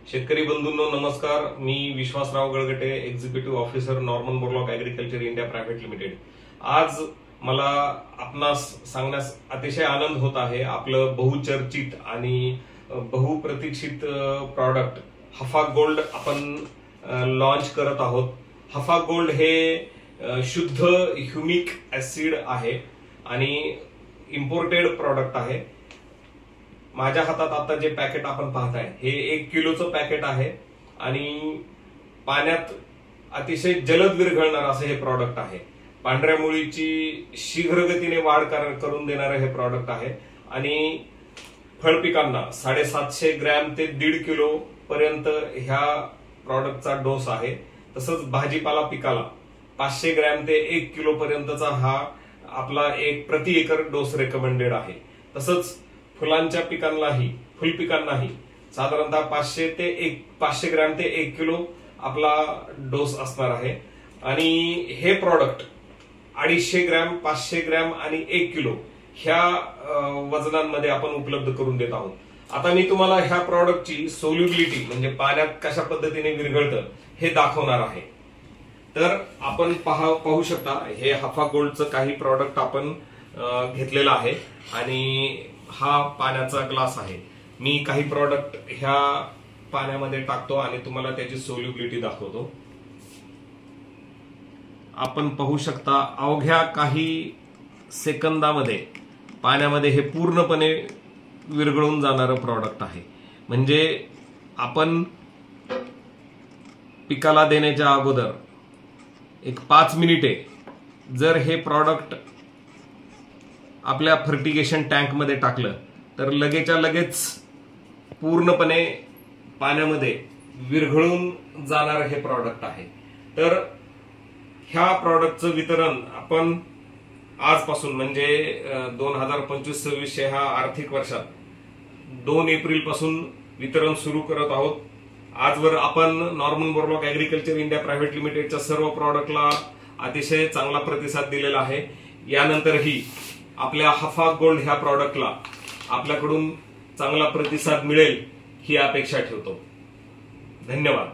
शेतकरी बंधूंनो नमस्कार। मी Vishwasrao Galgate, executive officer, Norman Borlaug agriculture India private limited. आज मला आपणास सांगण्यास अतिशय आनंद होत आहे। आपलं बहुचर्चित आणि बहुप्रतीक्षित प्रॉडक्ट हफा गोल्ड आपण लॉन्च करत आहोत। हफा गोल्ड हे शुद्ध ह्युमिक ऍसिड आहे आणि इम्पोर्टेड प्रॉडक्ट आहे। माझ्या हातात आता जे पॅकेट आपण पाहताय हे 1 किलोचं पॅकेट आहे आणि पाण्यात अतिशय जलद विरघळणार असं हे प्रॉडक्ट आहे। पांढऱ्या मुळीची शीघ्रगतीने वाढ करून देणारं हे प्रॉडक्ट आहे आणि फळपिकांना 750 ग्रॅम ते 1.5 किलो पर्यंत ह्या प्रॉडक्टचा डोस आहे। तसंच भाजीपाला पिकाला 500 ग्रॅम ते 1 किलो पर्यंतचा हा आपला एक प्रति एकर डोस रेकमेंडेड आहे। तसंच फुलांच्या पिकांनाही फुलपिकांनाही साधारणतः 500 ग्रॅम ते 1 किलो आपला डोस असणार आहे आणि हे प्रॉडक्ट 250 ग्रॅम, 500 ग्रॅम आणि 1 किलो ह्या वजनांमध्ये आपण उपलब्ध करून देत आहोत। आता मी तुम्हाला ह्या प्रॉडक्टची सोल्युबिलिटी म्हणजे पाण्यात कशा पद्धतीने विरघळतं हे दाखवणार आहे। तर आपण पाहू शकता हे हफा गोल्डचं काही प्रॉडक्ट आपण घेतलेलं आहे आणि हा पाण्याचा ग्लास आहे। मी काही प्रॉडक्ट ह्या पाण्यामध्ये टाकतो आणि तुम्हाला त्याची सोल्युबिलिटी दाखवतो। आपण पाहू शकता अवघ्या काही सेकंदामध्ये पाण्यामध्ये हे पूर्णपणे विरघळून जाणारं प्रॉडक्ट आहे। म्हणजे आपण पिकाला देण्याच्या अगोदर एक 5 मिनिटे जर हे प्रॉडक्ट आपल्या फर्टिगेशन टँक मध्ये टाकलं तर लगेच्या लगेच पूर्णपणे पाण्यामध्ये विरघळून जाणार हे प्रॉडक्ट आहे। तर ह्या प्रॉडक्टचं वितरण आपण आजपासून म्हणजे 2025-26 ह्या आर्थिक वर्षात 2 एप्रिल पासून वितरण सुरू करत आहोत। आजवर आपण Norman Borlaug agriculture India private लिमिटेडच्या सर्व प्रॉडक्टला अतिशय चांगला प्रतिसाद दिलेला आहे। यानंतरही आपल्या हफा गोल्ड ह्या प्रॉडक्टला आपल्याकडून चांगला प्रतिसाद मिळेल ही अपेक्षा ठेवतो। धन्यवाद।